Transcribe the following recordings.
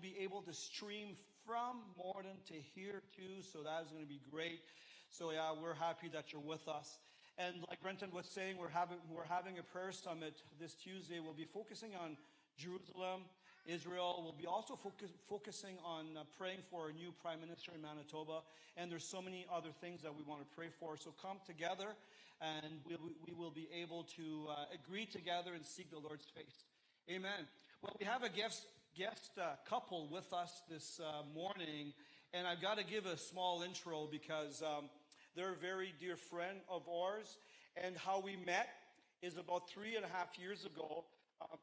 be able to stream from Morden to here too, so that's going to be great. So yeah, we're happy that you're with us. And like Brenton was saying, we're having a prayer summit this Tuesday. We'll be focusing on Jerusalem, Israel. We'll be also focusing on praying for a new Prime Minister in Manitoba. And there's so many other things that we want to pray for. So come together, and we will be able to agree together and seek the Lord's face. Amen. Well, we have a guest couple with us this morning. And I've got to give a small intro because they're a very dear friend of ours. And how we met is about 3.5 years ago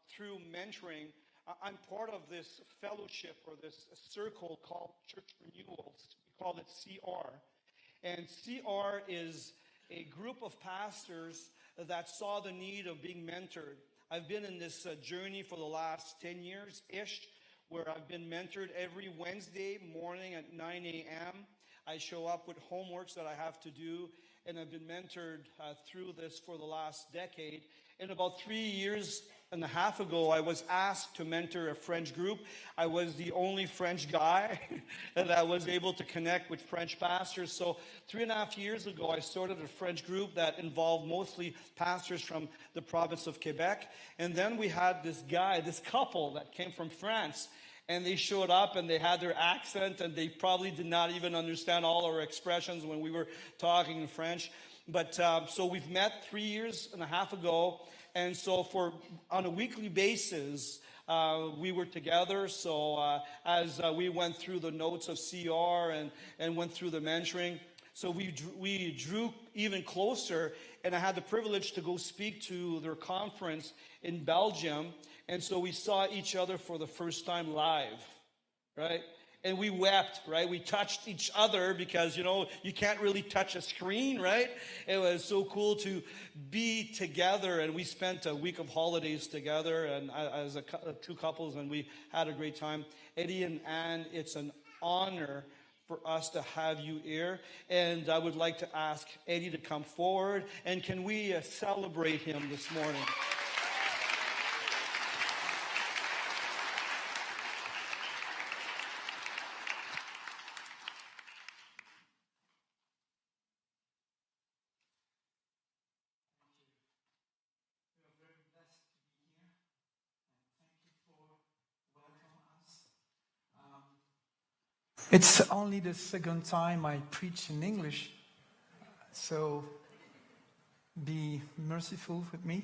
through mentoring. I'm part of this fellowship or this circle called Church Renewals. We call it CR. And CR is a group of pastors that saw the need of being mentored. I've been in this journey for the last 10 years-ish, where I've been mentored every Wednesday morning at 9 a.m. I show up with homeworks that I have to do, and I've been mentored through this for the last decade. And about 3.5 years ago, I was asked to mentor a French group. I was the only French guy that was able to connect with French pastors. So 3.5 years ago, I started a French group that involved mostly pastors from the province of Quebec. And then we had this couple that came from France. And they showed up and they had their accent and they probably did not even understand all our expressions when we were talking in French. But so we've met 3.5 years ago. And so on a weekly basis, we were together. So as we went through the notes of CR and went through the mentoring, so we drew even closer. And I had the privilege to go speak to their conference in Belgium. And so we saw each other for the first time live, right? And we wept, right? We touched each other because, you can't really touch a screen, right? It was so cool to be together. And we spent a week of holidays together and as two couples, and we had a great time. Eddie and Anne, it's an honor for us to have you here. And I would like to ask Eddie to come forward. And can we celebrate him this morning? It's only the second time I preach in English, so be merciful with me.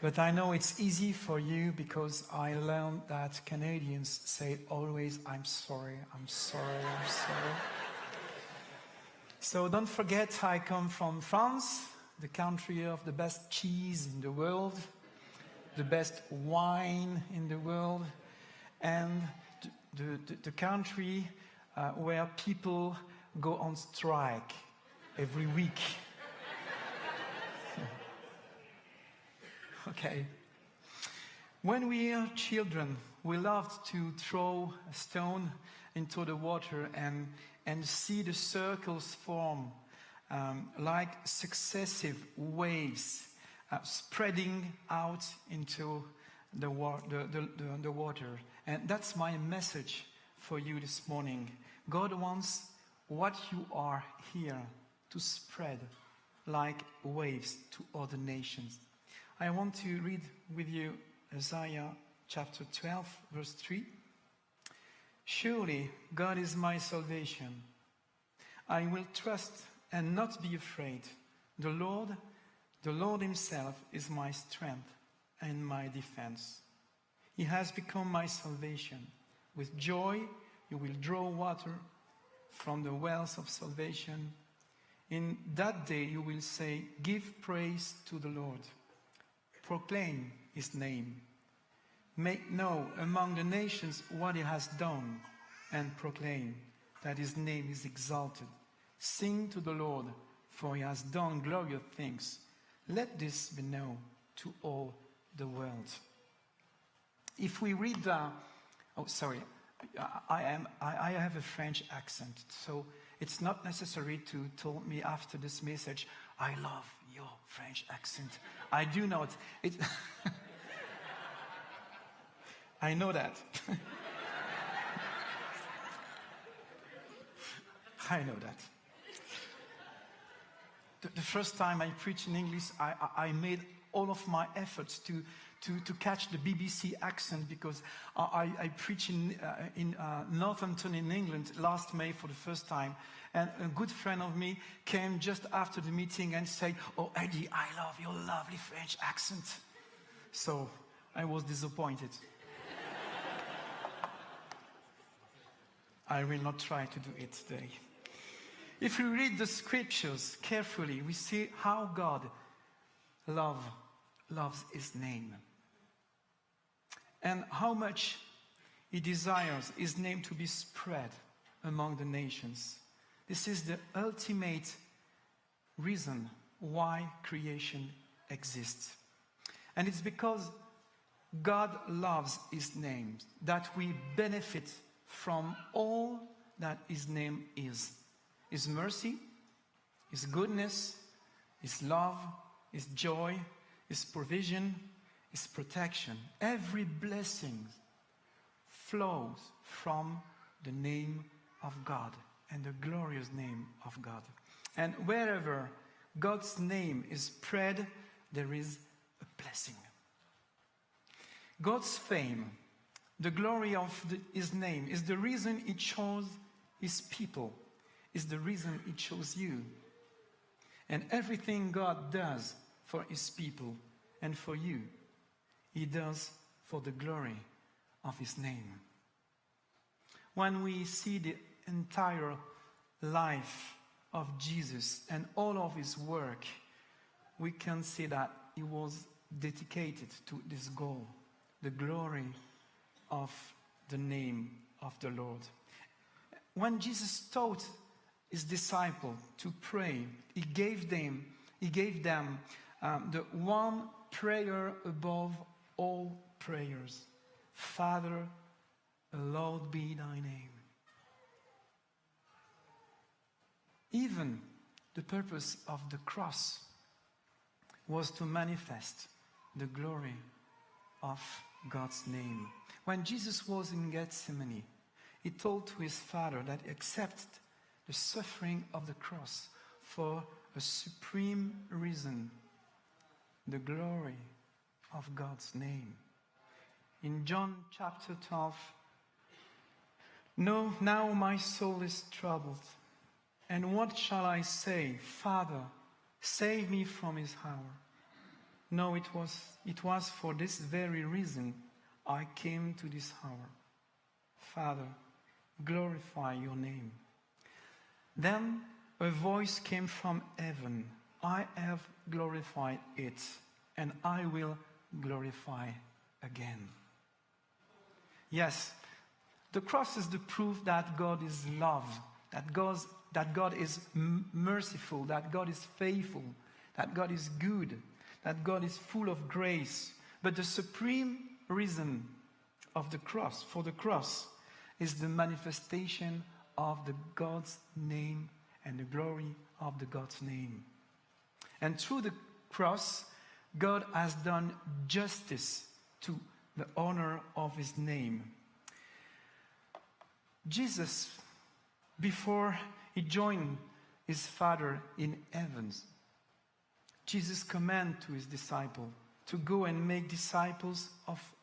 But I know it's easy for you because I learned that Canadians say always, I'm sorry, I'm sorry, I'm sorry. So don't forget, I come from France, the country of the best cheese in the world, the best wine in the world, and the country where people go on strike every week. Okay. When we were children, we loved to throw a stone into the water and see the circles form like successive waves spreading out into the water. And that's my message for you this morning. God wants what you are here to spread like waves to other nations. I want to read with you Isaiah chapter 12, verse 3. Surely God is my salvation. I will trust and not be afraid. The Lord himself is my strength and my defense. He has become my salvation. With joy you will draw water from the wells of salvation. In that day you will say, give praise to the Lord. Proclaim his name. Make known among the nations what he has done, and proclaim that his name is exalted. Sing to the Lord, for he has done glorious things. Let this be known to all the world. If we read I have a French accent, so it's not necessary to tell me after this message, I love your French accent. I do not. I know that. I know that. The first time I preached in English, I made all of my efforts to catch the BBC accent, because I preached in Northampton in England last May for the first time. And a good friend of me came just after the meeting and said, "Oh, Eddie, I love your lovely French accent." So I was disappointed. I will not try to do it today. If we read the scriptures carefully, we see how God loves his name, and how much he desires his name to be spread among the nations. This is the ultimate reason why creation exists. And it's because God loves his name that we benefit from all that his name is. His mercy, his goodness, his love, his joy, his provision, his protection. Every blessing flows from the name of God and the glorious name of God. And wherever God's name is spread, there is a blessing. God's fame, the glory of his name, is the reason he chose his people, is the reason he chose you. And everything God does for his people and for you, he does for the glory of his name. When we see the entire life of Jesus and all of his work, we can see that he was dedicated to this goal, the glory of the name of the Lord. When Jesus taught his disciples to pray, he gave them the one prayer above all prayers. Father, hallowed be thy name. Even the purpose of the cross was to manifest the glory of God's name. When Jesus was in Gethsemane, he told to his Father that he accepted the suffering of the cross for a supreme reason, the glory of God's name. In John chapter 12, "No, now my soul is troubled. And what shall I say? Father, save me from this hour. No, it was for this very reason I came to this hour. Father, glorify your name." Then a voice came from heaven. "I have glorified it, and I will glorify again." Yes, the cross is the proof that God is love, that God is merciful, that God is faithful, that God is good, that God is full of grace. But the supreme reason of the cross, for the cross, is the manifestation of the God's name and the glory of the God's name. And through the cross, God has done justice to the honor of his name. Jesus, before he joined his Father in heavens, Jesus commanded to his disciples to go and make disciples of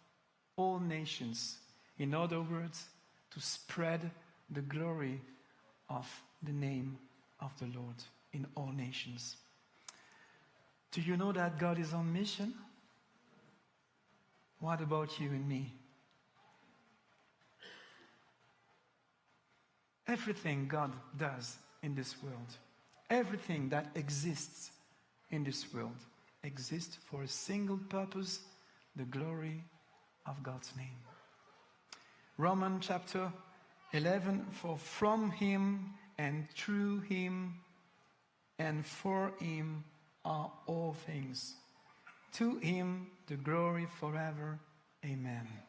all nations. In other words, to spread the glory of the name of the Lord in all nations. Do you know that God is on mission? What about you and me? Everything God does in this world, everything that exists in this world, exists for a single purpose, the glory of God's name. Romans chapter 11, "For from him and through him and for him are all things. To him the glory forever. Amen."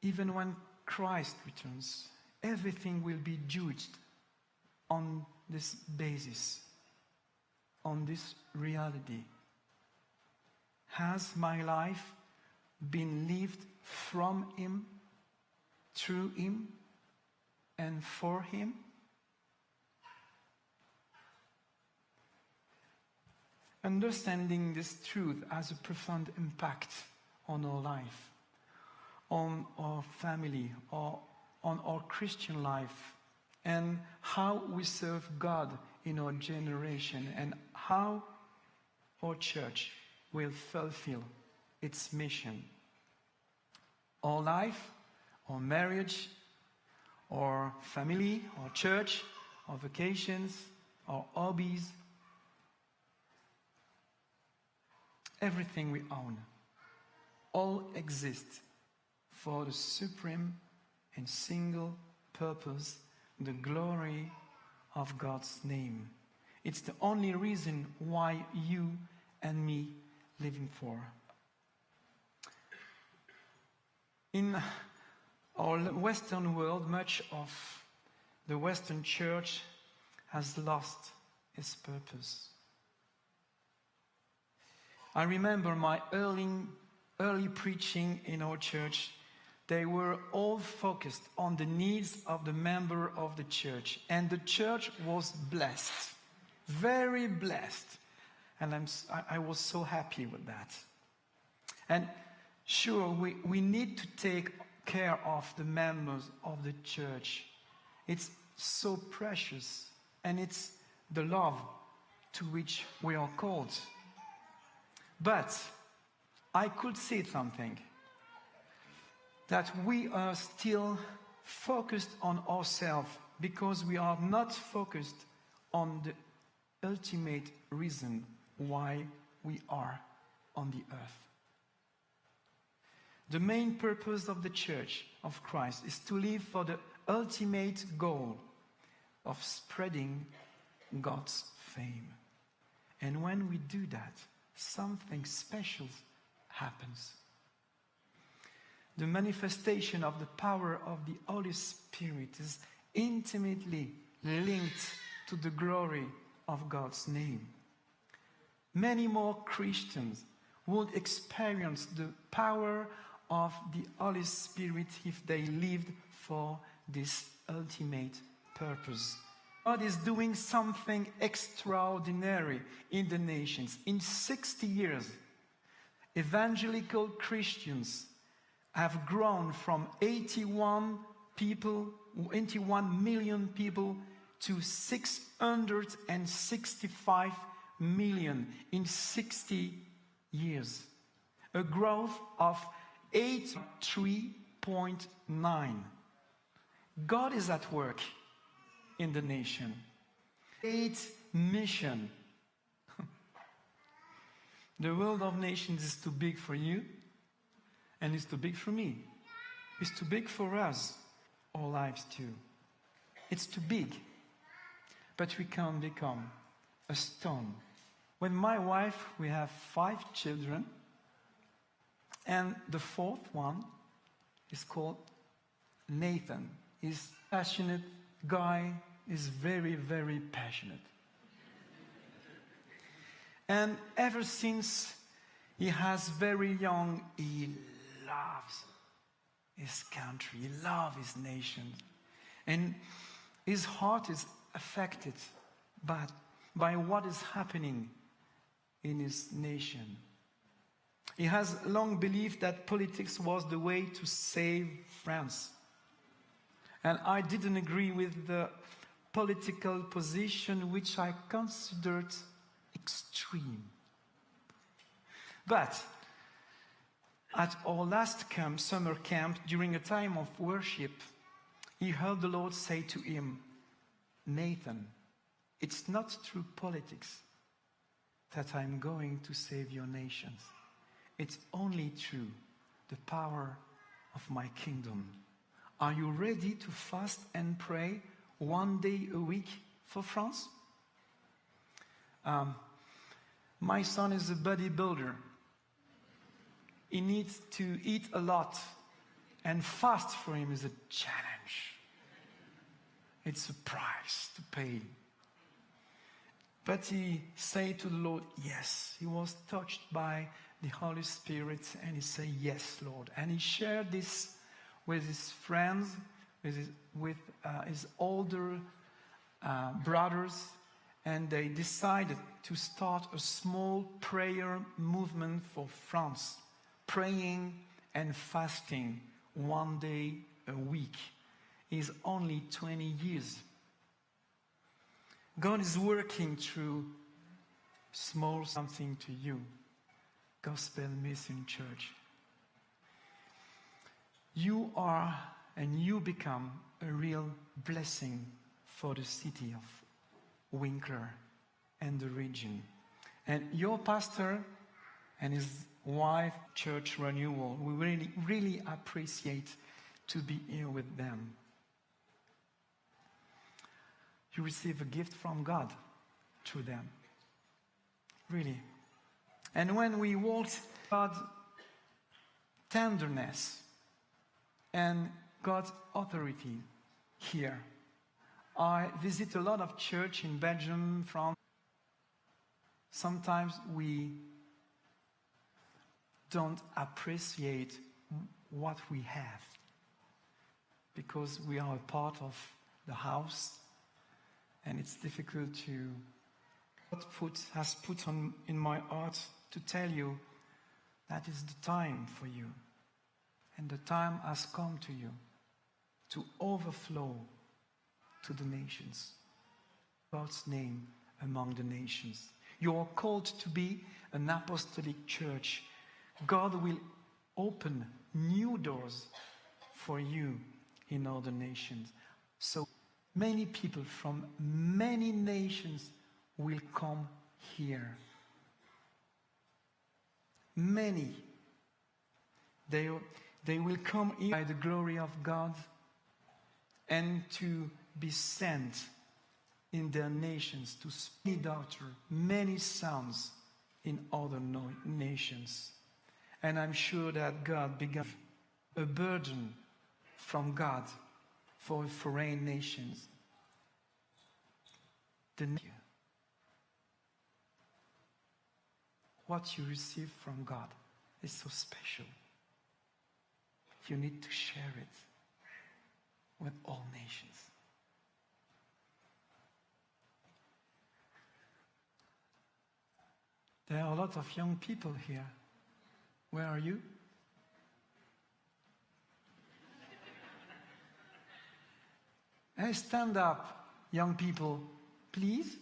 Even when Christ returns, everything will be judged on this basis, on this reality. Has my life been lived from Him, through Him, and for Him? Understanding this truth has a profound impact on our life, on our family, or on our Christian life, and how we serve God in our generation, and how our church will fulfill its mission. Our life, our marriage, our family, our church, our vacations, our hobbies, everything we own, all exist for the supreme and single purpose, the glory of God's name. It's the only reason why you and me living for. In our Western world, much of the Western church has lost its purpose. I remember my early preaching in our church. They were all focused on the needs of the member of the church. And the church was blessed, very blessed. And I was so happy with that. And sure, we need to take care of the members of the church. It's so precious. And it's the love to which we are called. But I could see something. That we are still focused on ourselves because we are not focused on the ultimate reason why we are on the earth. The main purpose of the Church of Christ is to live for the ultimate goal of spreading God's fame. And when we do that, something special happens. The manifestation of the power of the Holy Spirit is intimately linked to the glory of God's name. Many more Christians would experience the power of the Holy Spirit if they lived for this ultimate purpose. God is doing something extraordinary in the nations. In 60 years, evangelical Christians have grown from 81 million people to 665 million in 60 years. A growth of 83.9. God is at work in the nation. Great mission. The world of nations is too big for you, and it's too big for me. It's too big for us, our lives too. It's too big, but we can become a stone. With my wife, we have 5 children, and the 4th one is called Nathan. He's a passionate guy. He's very, very passionate. And ever since he has very young, he loves his country. He loves his nation. And his heart is affected by what is happening in his nation. He has long believed that politics was the way to save France. And I didn't agree with the political position which I considered extreme. But at our last camp, summer camp, during a time of worship, he heard the Lord say to him, Nathan, it's not through politics that I'm going to save your nations. It's only through the power of my kingdom. Are you ready to fast and pray 1 day a week for France? My son is a bodybuilder. He needs to eat a lot, and fast for him is a challenge. It's a price to pay. But he said to the Lord, yes, he was touched by the Holy Spirit and he said, yes, Lord. And he shared this with his friends, with his older brothers, and they decided to start a small prayer movement for France, praying and fasting 1 day a week. He's only 20 years. God is working through small something to you. Gospel Mission Church. You are and you become a real blessing for the city of Winkler and the region. And your pastor and his wife, Church Renewal, we really appreciate to be here with them. You receive a gift from God through them. Really. And when we walked God's tenderness and God's authority here, I visit a lot of church in Belgium, France. Sometimes we don't appreciate what we have because we are a part of the house, and it's difficult to. God has put in my heart to tell you that is the time for you, and the time has come to you to overflow to the nations. God's name among the nations. You are called to be an apostolic church. God will open new doors for you in other nations. So many people from many nations will come here. Many. They will come here by the glory of God and to be sent in their nations to speak out many sons in other nations. And I'm sure that God began a burden from God for foreign nations. What you receive from God is so special. You need to share it with all nations. There are a lot of young people here. Where are you? Hey, stand up, young people, please.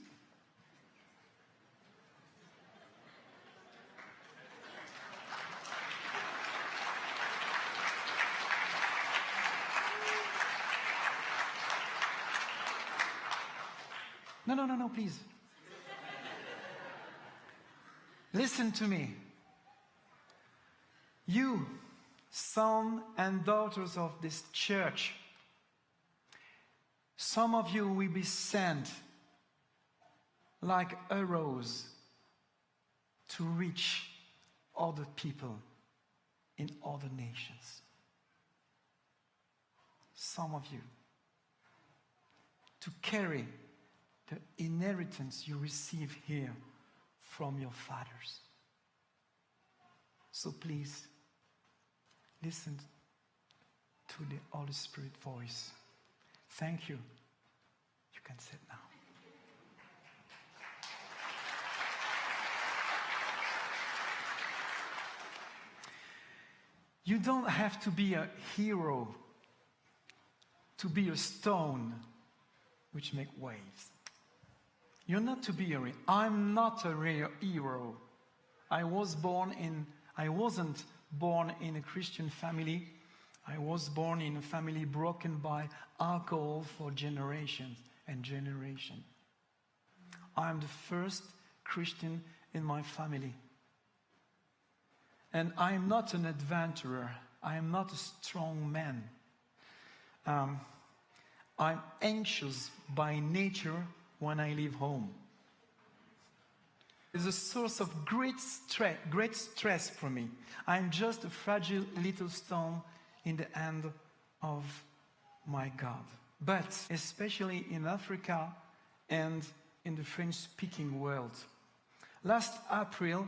No, please. Listen to me. You, sons and daughters of this church, some of you will be sent like arrows to reach other people in other nations. Some of you to carry the inheritance you receive here from your fathers. So please, listen to the Holy Spirit voice. Thank you. You can sit now. You don't have to be a hero to be a stone which make waves. You're not to be a hero. I'm not a real hero. I wasn't born in a Christian family. I was born in a family broken by alcohol for generations and generations. I'm the first Christian in my family. And I'm not an adventurer. I am not a strong man. I'm anxious by nature when I leave home. It's a source of great stress for me. I'm just a fragile little stone in the hand of my God. But especially in Africa and in the French-speaking world. Last April,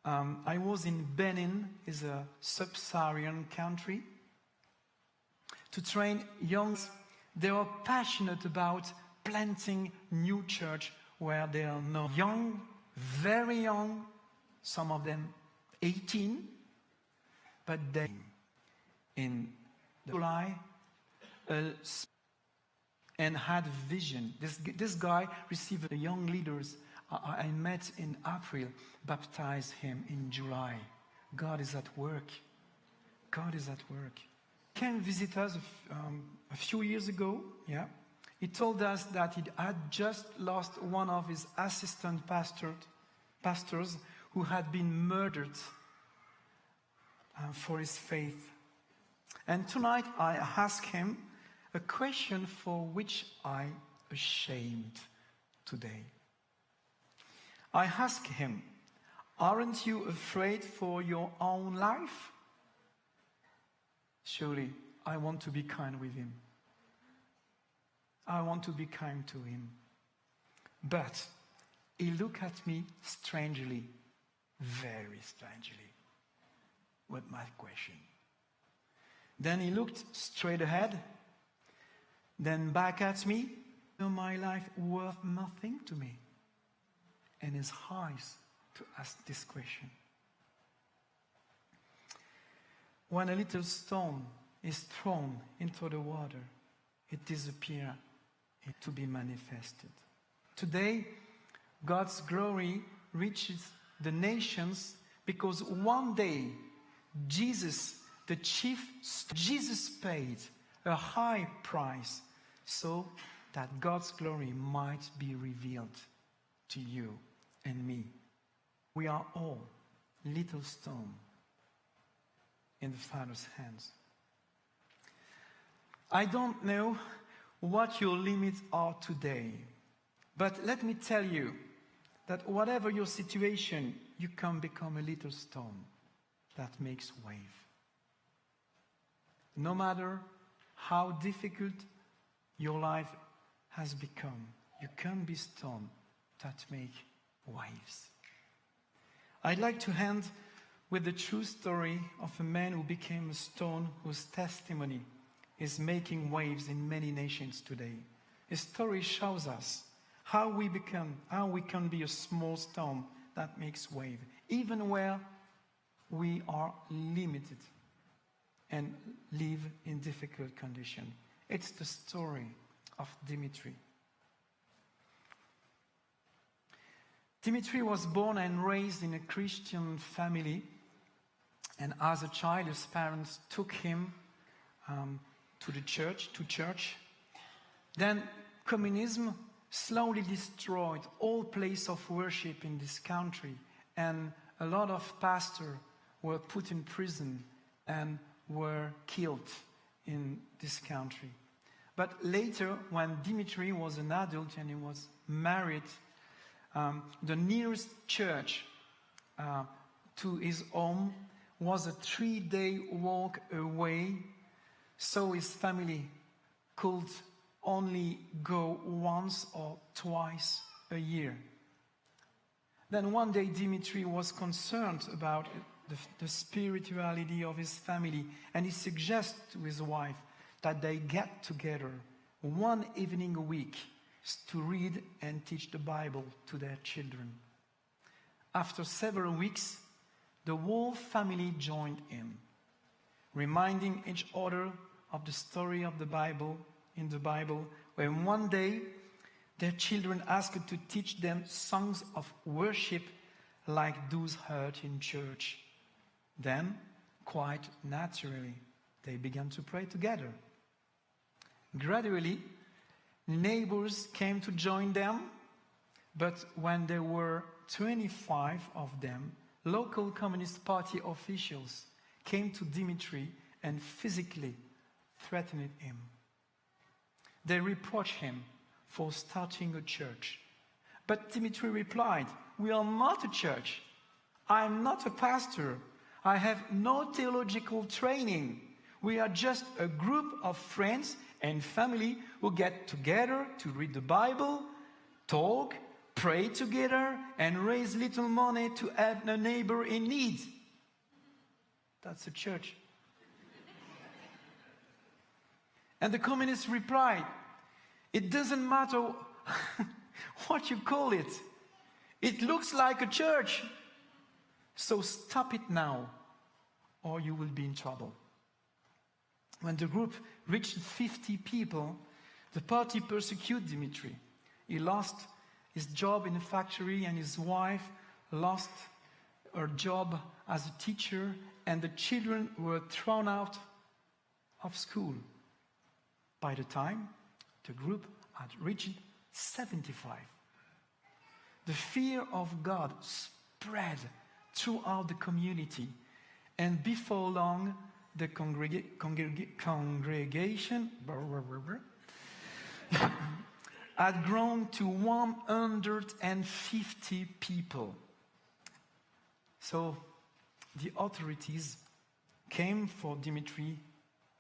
I was in Benin, is a sub-Saharan country, to train young. They are passionate about planting new church where they are no young, very young, some of them 18, but they in July and had a vision. This guy received the young leaders I met in April, baptized him in July. God is at work. God is at work. He came visit us a few years ago. Yeah, he told us that he had just lost one of his assistant pastors who had been murdered for his faith. And tonight I asked him a question for which I'm ashamed today. I asked him, aren't you afraid for your own life? Surely, I want to be kind with him. I want to be kind to him. But he looked at me strangely, very strangely, with my question. Then he looked straight ahead, then back at me. My life worth nothing to me. And his eyes to ask this question. When a little stone is thrown into the water, it disappears to be manifested. Today, God's glory reaches the nations because one day Jesus paid a high price so that God's glory might be revealed to you and me. We are all little stones in the Father's hands. I don't know what your limits are today, but let me tell you that whatever your situation, you can become a little stone that makes wave. No matter how difficult your life has become, you can be stone that make waves. I'd like to end with the true story of a man who became a stone whose testimony is making waves in many nations today. His story shows us how we can be a small stone that makes wave, even where we are limited and live in difficult conditions. It's the story of Dimitri. Dimitri was born and raised in a Christian family, and as a child his parents took him to church. Then communism slowly destroyed all places of worship in this country, and a lot of pastors were put in prison and were killed in this country. But later, when Dimitri was an adult and he was married, the nearest church to his home was a 3-day walk away, so his family could only go once or twice a year. Then one day Dimitri was concerned about the spirituality of his family, and he suggested to his wife that they get together one evening a week to read and teach the Bible to their children. After several weeks, the whole family joined in, reminding each other of the story of the Bible, in the Bible, when one day their children asked to teach them songs of worship like those heard in church. Then, quite naturally, they began to pray together. Gradually, neighbors came to join them, but when there were 25 of them, local Communist Party officials came to Dimitri and physically threatened him. They reproached him for starting a church. But Dimitri replied, "We are not a church. I am not a pastor. I have no theological training. We are just a group of friends and family who get together to read the Bible, talk, pray together, and raise little money to help a neighbor in need. That's a church. And the communists replied, it doesn't matter what you call it. It looks like a church. So stop it now, or you will be in trouble. When the group reached 50 people, the party persecuted Dimitri. He lost his job in a factory, and his wife lost her job as a teacher, and the children were thrown out of school. By the time the group had reached 75, the fear of God spread throughout the community, and before long, the congregation had grown to 150 people. So the authorities came for Dimitri,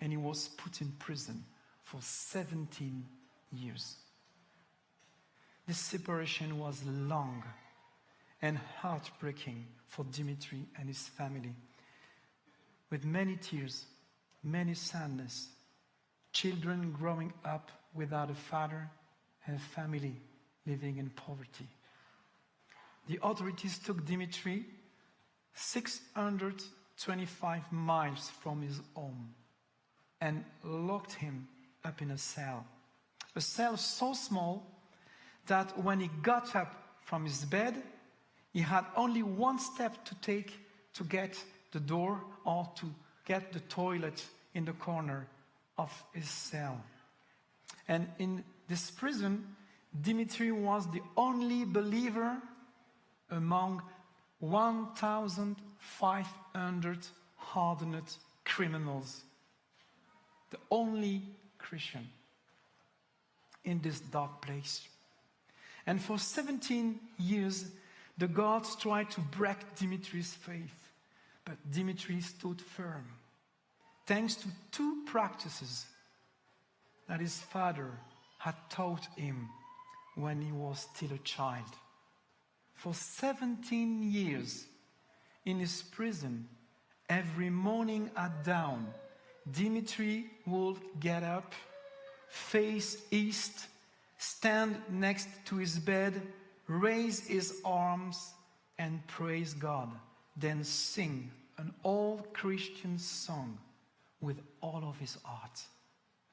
and he was put in prison for 17 years. This separation was long and heartbreaking for Dimitri and his family, with many tears, many sadness, children growing up without a father, and a family living in poverty. The authorities took Dimitri 625 miles from his home and locked him up in a cell so small that when he got up from his bed, he had only one step to take to get the door or to get the toilet in the corner of his cell. And in this prison, Dimitri was the only believer among 1,500 hardened criminals. The only Christian in this dark place. And for 17 years, the guards tried to break Dimitri's faith, but Dimitri stood firm, thanks to two practices that his father had taught him when he was still a child. For 17 years, in his prison, every morning at dawn, Dimitri would get up, face east, stand next to his bed, raise his arms, and praise God, then sing an old Christian song with all of his heart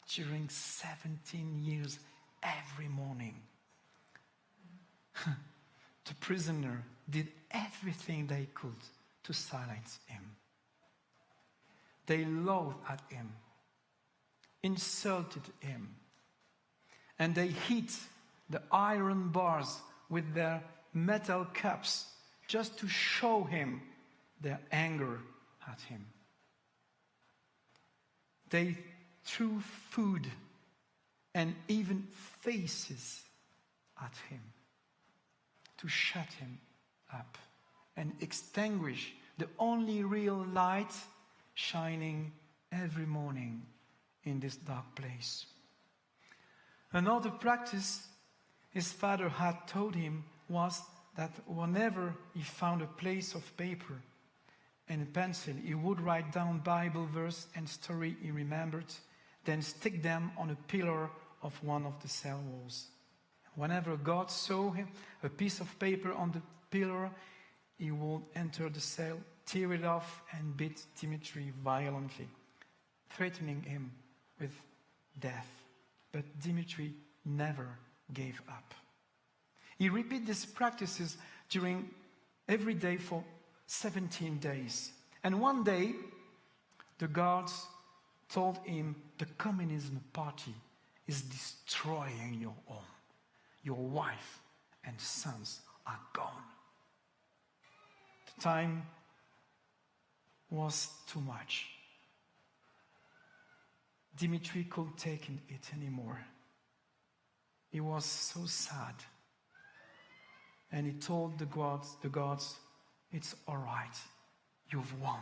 during 17 years every morning. The prisoner did everything they could to silence him. They laughed at him, insulted him, and they hit the iron bars with their metal cups just to show him their anger at him. They threw food and even faces at him to shut him up and extinguish the only real light shining every morning in this dark place. Another practice his father had taught him was that whenever he found a piece of paper and a pencil, he would write down Bible verse and story he remembered, then stick them on a pillar of one of the cell walls. Whenever God saw him a piece of paper on the pillar, he would enter the cell, tear it off, and beat Dimitri violently, threatening him with death. But Dimitri never gave up. He repeated these practices during every day for 17 days. And one day, the guards told him the Communism Party is destroying your home. Your wife and sons are gone. The time was too much. Dimitri couldn't take it anymore. He was so sad. And he told the guards, it's all right. You've won.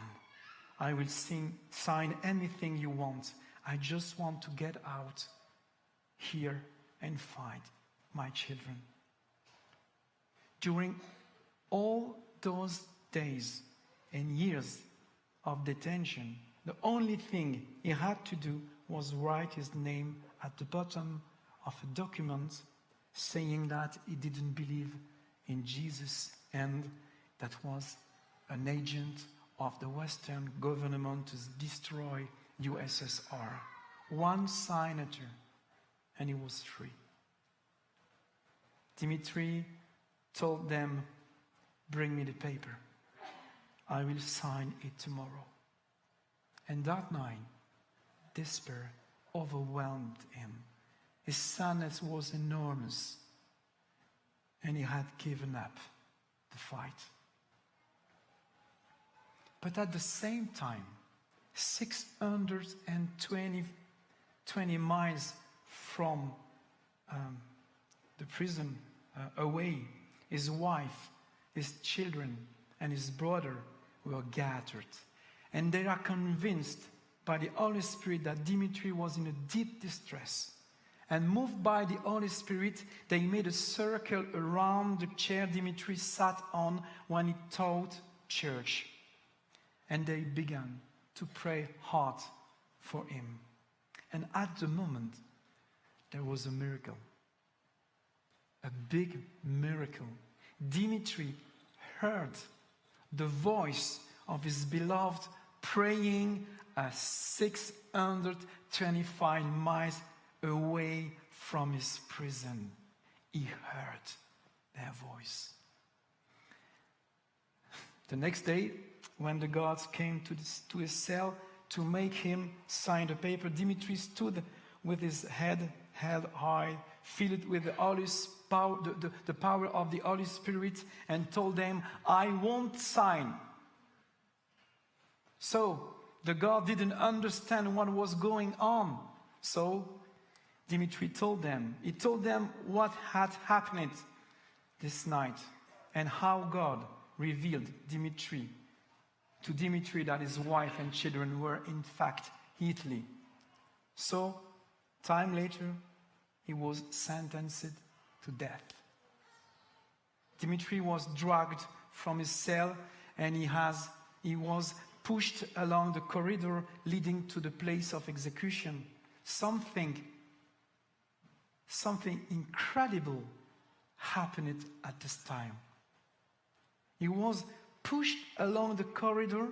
I will sign anything you want. I just want to get out here and find my children. During all those days and years of detention, the only thing he had to do was write his name at the bottom of a document saying that he didn't believe in Jesus and that was an agent of the Western government to destroy USSR. One signature, and he was free. Dimitri told them, "Bring me the paper. I will sign it tomorrow." And that night, despair overwhelmed him. His sadness was enormous, and he had given up the fight. But at the same time, 620 miles from the prison away, his wife, his children, and his brother were gathered. And they are convinced by the Holy Spirit that Dimitri was in a deep distress. And moved by the Holy Spirit, they made a circle around the chair Dimitri sat on when he taught church. And they began to pray hard for him. And at the moment, there was a miracle. A big miracle. Dimitri heard the voice of his beloved praying 625 miles away from his prison. He heard their voice. The next day, when the guards came to his cell to make him sign the paper, Dimitri stood with his head held high, filled with the power of the Holy Spirit, and told them, "I won't sign." So the guard didn't understand what was going on. So Dimitri told them. He told them what had happened this night and how God revealed to Dimitri that his wife and children were in fact Italy. So, time later, he was sentenced to death. Dimitri was dragged from his cell and he was pushed along the corridor leading to the place of execution. Something incredible happened at this time. He was pushed along the corridor,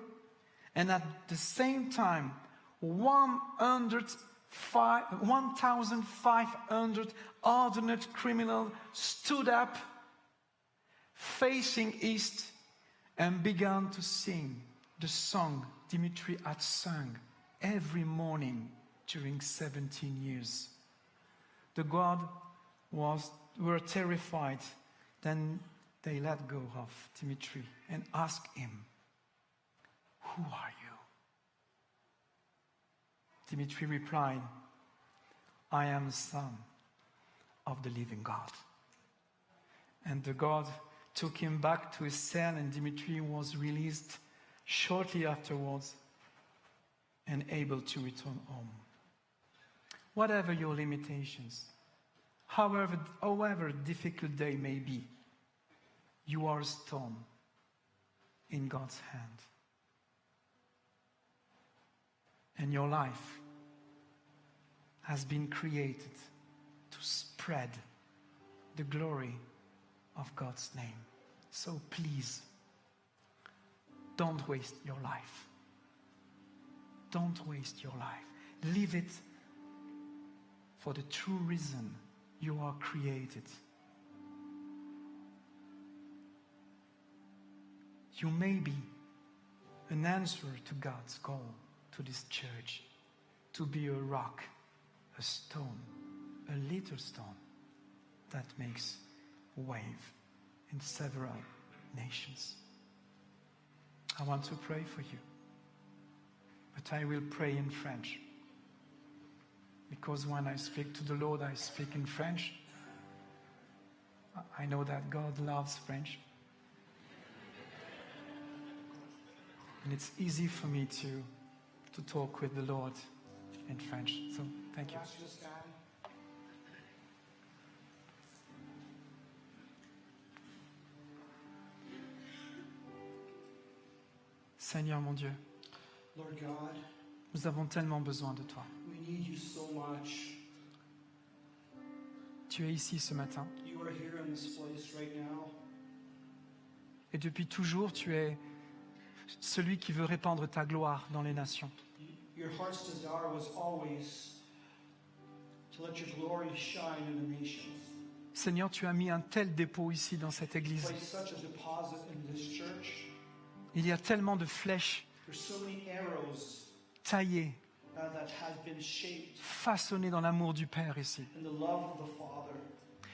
and at the same time, 1,500 hardened criminals stood up, facing east, and began to sing the song Dimitri had sung every morning during 17 years. The guards were terrified. Then they let go of Dimitri and asked him, "Who are you?" Dimitri replied, "I am the son of the living God." And the guard took him back to his cell, and Dimitri was released shortly afterwards and able to return home. Whatever your limitations, however difficult they may be, you are a stone in God's hand. And your life has been created to spread the glory of God's name. So please, don't waste your life. Don't waste your life. Live it for the true reason you are created. You may be an answer to God's call to this church to be a rock, a stone, a little stone that makes a wave in several nations. I want to pray for you, but I will pray in French, because when I speak to the Lord, I speak in French. I know that God loves French. And it's easy for me to talk with the Lord in French. So, thank you. Seigneur mon Dieu, Lord God, nous avons tellement besoin de toi. we need you so much. Tu es ici ce matin. You are here in this place right now. Et depuis toujours, tu es celui qui veut répandre ta gloire dans les nations. Your heart's desire was always to let your glory shine in the nations. Seigneur, tu as mis un tel dépôt ici dans cette église. Place such a deposit in this church. Il y a tellement de flèches There's so many arrows taillées, that has been shaped façonnées dans l'amour du Père ici. in the love of the Father.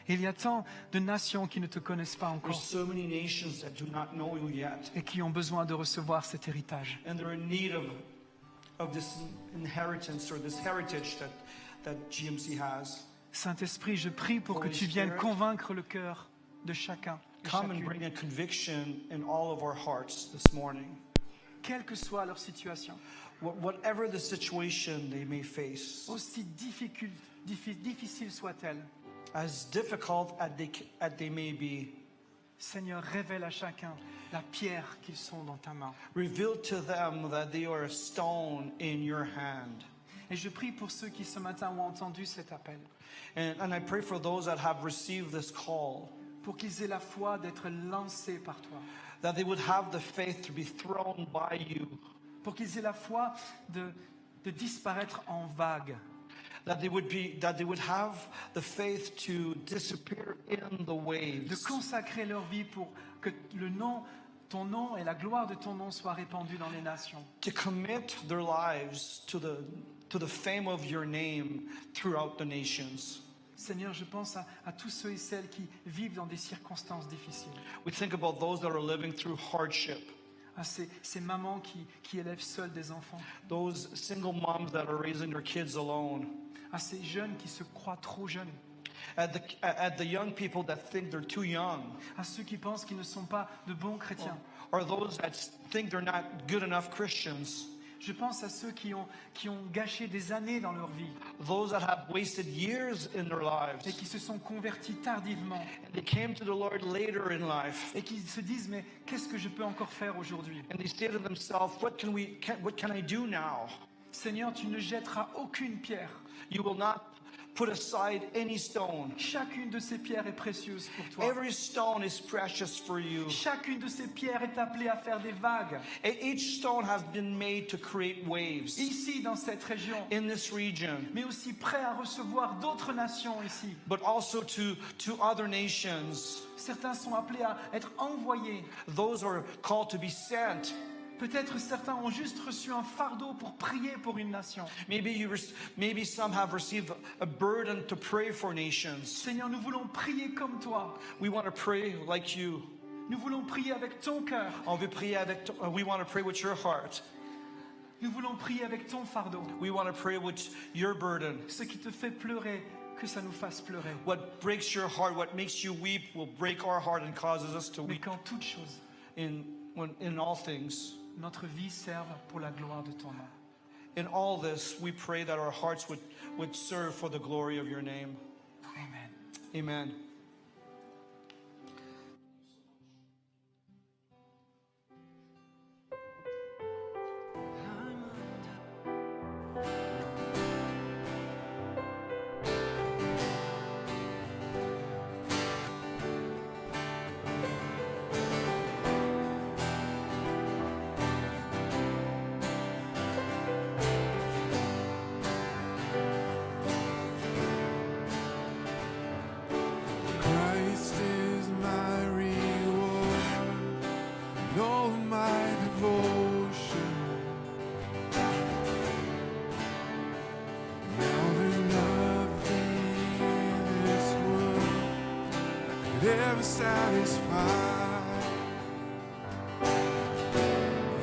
Et il y a tant de nations qui ne te connaissent pas There's encore so many nations that do not know you yet, et qui ont besoin de recevoir cet héritage. and they're in need of this inheritance or this heritage that GMC has. Saint-Esprit, je prie pour que Holy tu viennes Spirit, convaincre le cœur de chacun, de Come and chacune, bring a conviction in all of our hearts this morning. quelle que soit leur situation, Whatever the situation they may face, aussi difficile soit-elle. as difficult as they may be, Seigneur, révèle à chacun la pierre qu'ils sont dans ta main. reveal to them that they are a stone in your hand. Et je prie pour ceux qui ce matin ont entendu cet appel, And I pray for those that have received this call, pour qu'ils aient la foi d'être lancés par toi, that they would have the faith to be thrown by you, pour qu'ils aient la foi de disparaître en vagues, that they would have the faith to disappear in the de waves, consacrer leur vie pour que ton nom et la gloire de ton nom soient répandus dans les nations. to commit their lives to the fame of your name throughout the nations. Seigneur, je pense à tous ceux et celles qui vivent dans des circonstances difficiles, We think about those that are living through hardship, à ces mamans qui élèvent seules des enfants, those single moms that are raising their kids alone, à ces jeunes qui se croient trop jeunes, at the young people that think they're too young, à ceux qui pensent qu'ils ne sont pas de bons chrétiens. or those that think they're not good enough Christians, Je pense à ceux qui ont gâché des années dans leur vie those that have wasted years in their et lives, qui se sont convertis tardivement and they came to the Lord later in life, et qui se disent mais qu'est-ce que je peux encore faire aujourd'hui? and they say to themselves, what can I do now? Seigneur, tu ne jetteras aucune pierre. You will not put aside any stone. Chacune de ces pierres est précieuse pour toi. Every stone is precious for you. Chacune de ces pierres est appelée à faire des vagues. Each stone has been made to create waves Ici, dans cette région, in this region, mais aussi prêt à recevoir d'autres nations ici. but also to other nations. Certains sont appelés à être envoyés. Those are called to be sent. Peut-être certains ont juste reçu un fardeau pour prier pour une nation. Maybe some have received a burden to pray for nations. Seigneur, nous voulons prier comme toi. We want to pray like you. Nous voulons prier avec ton cœur. We want to pray with your heart. Nous voulons prier avec ton fardeau. We want to pray with your burden. Ce qui te fait pleurer, que ça nous fasse pleurer. What breaks your heart, what makes you weep, will break our heart and causes us to Mais weep qu'en toutes choses, in all things. notre vie serve pour la gloire de ton nom. In all this, we pray that our hearts would serve for the glory of your name. Amen. Amen. Christ is my reward, all my devotion. Now there's nothing in this world that could ever satisfy.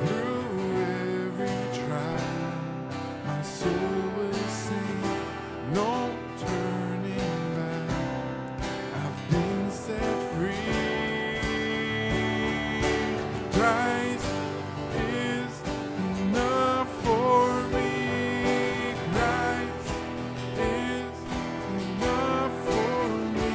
Through every trial, my soul will sing, no turning back. I've been set free. Christ is enough for me. Christ is enough for me.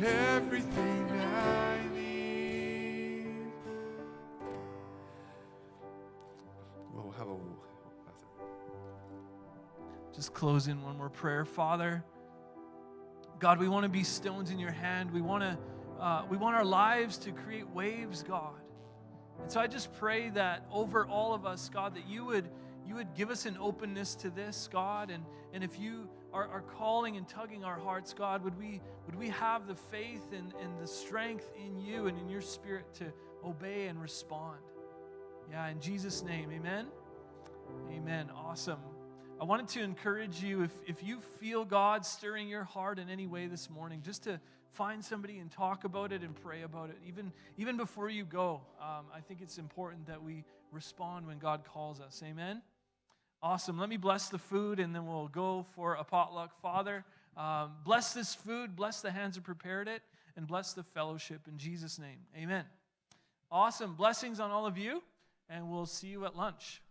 everything I need. We'll have a Just close in one more prayer. Father, God, we want to be stones in your hand. We want our lives to create waves, God. And so I just pray that over all of us, God, that you would give us an openness to this, God. And if you are calling and tugging our hearts, God, would we have the faith and the strength in you and in your Spirit to obey and respond. Yeah, in Jesus' name, amen. Amen. Awesome. I wanted to encourage you, if you feel God stirring your heart in any way this morning, just to find somebody and talk about it and pray about it. Even before you go, I think it's important that we respond when God calls us. Amen? Awesome. Let me bless the food, and then we'll go for a potluck. Father, bless this food, bless the hands that prepared it, and bless the fellowship in Jesus' name. Amen. Awesome. Blessings on all of you, and we'll see you at lunch.